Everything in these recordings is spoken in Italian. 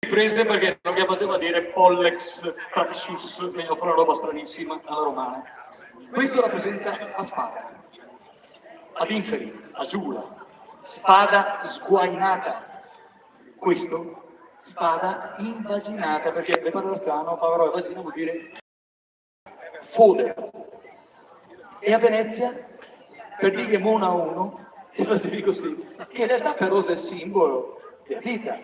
prese perché non mi faceva dire Pollex, Taxus, veniva fuori una roba stranissima alla romana. Questo rappresenta la spada, ad inferi, a giura, spada sguainata. Questo, spada invaginata, perché le parole strano, parola vagina vuol dire fodera. E a Venezia, per dire mono a uno, ti facevi così, che in realtà però è il simbolo della vita,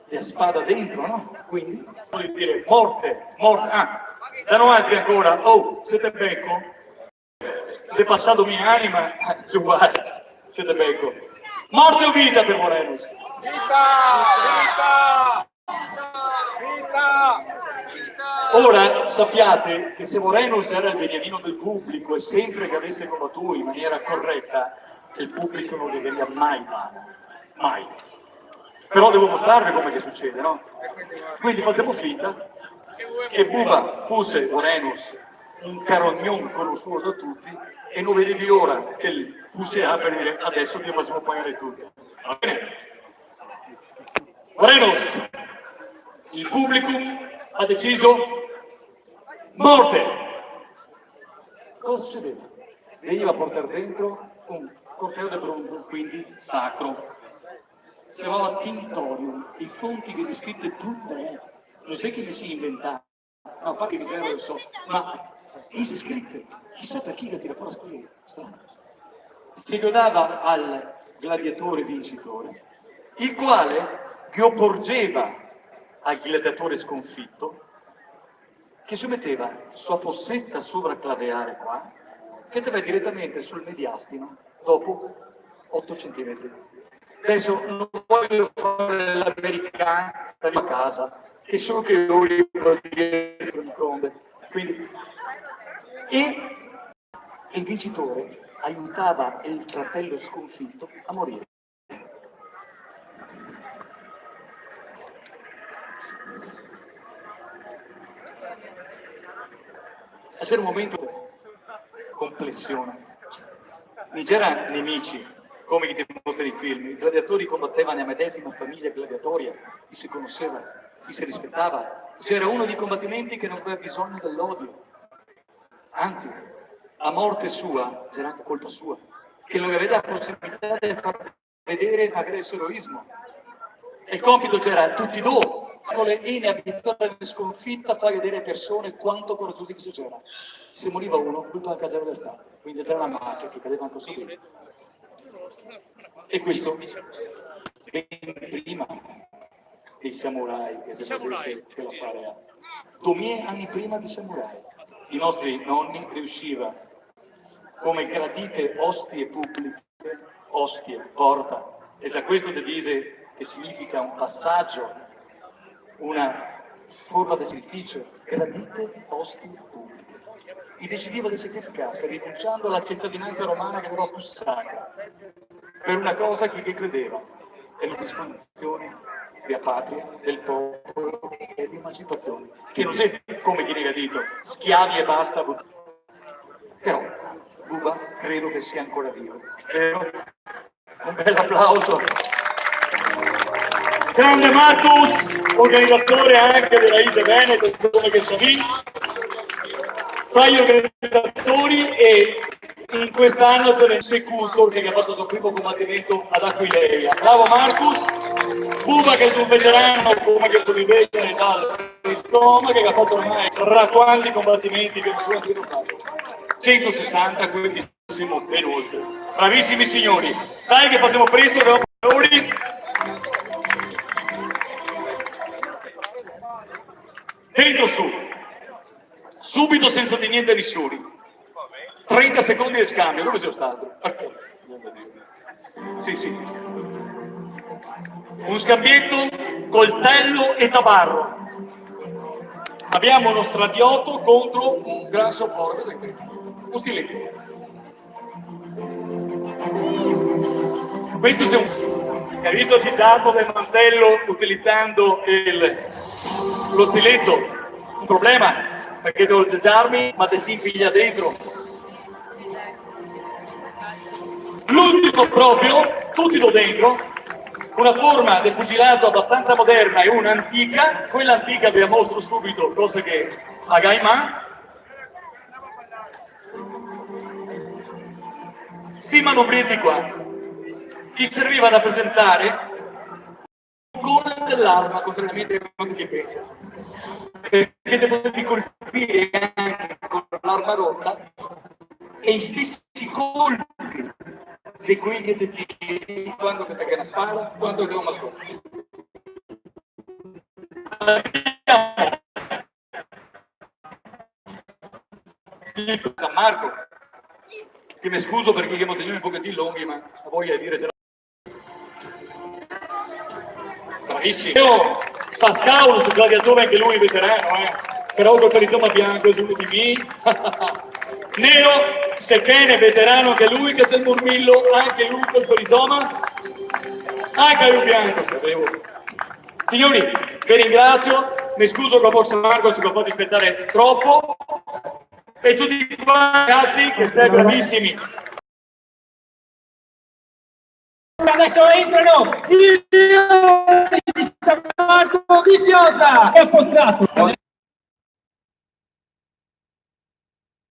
della spada dentro, no? Quindi vuol dire morte, morte. Ah, danno altri ancora, oh, siete becco? Se è passato mia anima, giù guarda, siete becco. Morte o vita per Morenus? Vita! Vita! Vita! Ora sappiate che se Morenus era il beniamino del pubblico e sempre che avesse combattuto in maniera corretta, il pubblico non le veniva mai male, mai. Però devo mostrarvi come che succede, no? Quindi facciamo finta che Buba fosse Morenus, un carognon conosciuto da tutti, e non vedevi ora che fosse a per dire adesso ti facciamo pagare tutto. Va bene? Morenus, il pubblico ha deciso morte. Cosa succedeva? Veniva a portare dentro un corteo di bronzo, quindi sacro. Si chiamava Tintorium, i fonti che si scritte tutte, non so che li si inventava, no, a parte che miseria lo so, ma si scritte, chissà perché che tira fuori la storia, strano. Si godava al gladiatore vincitore, il quale che opporgeva al gladiatore sconfitto, che si metteva sua fossetta sovraclaveare qua, che te va direttamente sul mediastino dopo 8 centimetri. Adesso non voglio fare l'americano, stare a casa, che so che io voglio dire il microonde. Quindi, e il vincitore aiutava il fratello sconfitto a morire. C'era un momento di complessione. Non c'erano nemici, come ti mostra i film. I gladiatori combattevano nella medesima famiglia gladiatoria, chi si conosceva, chi si rispettava. C'era uno dei combattimenti che non aveva bisogno dell'odio. Anzi, a morte sua, c'era anche colpa sua, che non aveva la possibilità di far vedere magari il suo eroismo. E il compito c'era tutti due. E ne abituare alla sconfitta a far vedere alle persone quanto coraggiosi che si c'era. Se moriva uno, lui poi cagava l'estate, quindi c'era una macchia che cadeva anche su lui. E questo ben prima dei samurai che si facesse per la fare 2000 anni prima dei samurai. I nostri nonni riuscivano come gradite ostie pubbliche, ostie, porta, e sa questo divise che significa un passaggio, una forma di sacrificio, gradite ostie pubbliche. E decideva di sacrificarsi rinunciando alla cittadinanza romana che era più sacra, per una cosa che credeva, è la disposizione della patria, del popolo e di emancipazione, che non è come chi nega dito, schiavi e basta, però Buba credo che sia ancora vivo, vero? Un bel applauso. Grande Marcus, organizzatore anche della Ise Veneto, come che Savì, fra gli organizzatori, e in quest'anno sarà il Secutor che ha fatto il suo primo combattimento ad Aquileia. Bravo Marcus, Buba che è un veterano come che potete vedere dal Toma, che ha fatto ormai quanti combattimenti che nessuno ha fatto. 160, quindi siamo ben oltre. Bravissimi signori, dai che passiamo presto, abbiamo valori. Dentro su, subito senza di niente rissuri, 30 secondi di scambio, dove sei stato? Sì, sì. Un scambietto, coltello e tabarro. Abbiamo uno stradiotto contro un gran sopporto, un stiletto. Questo è un... Hai visto il disarmo del mantello utilizzando lo stiletto? Un problema, perché te lo disarmi ma te si infiglia dentro. L'ultimo proprio, tutti lo dentro, una forma del pugilato abbastanza moderna e una antica. Quella antica vi la mostro subito, cosa che a Gaiman. Sti manobrietti qua ti serviva da presentare con dell'arma, contrariamente a quello che pensa, perché te potevi colpire anche con l'arma rotta e i stessi colpi sei qui che ti tiri quando ti pega una spalla, quando ti una scopa. San Marco, che mi scuso perché abbiamo tenuto un pochettino lunghi, ma ho voglia di dire bravissimo. Io Pascal su gladiatore, anche lui veterano, però col perizoma bianco su di me. Nero, Sechene, veterano anche lui, che sei Murmillo, anche lui col perizoma, anche lui bianco, sapevo. Signori, vi ringrazio, mi scuso con San Marco se vi ho fatto aspettare troppo, e tutti qua ragazzi che siete bravissimi. Adesso entrano i San Marco di Chiosa! È appozzato!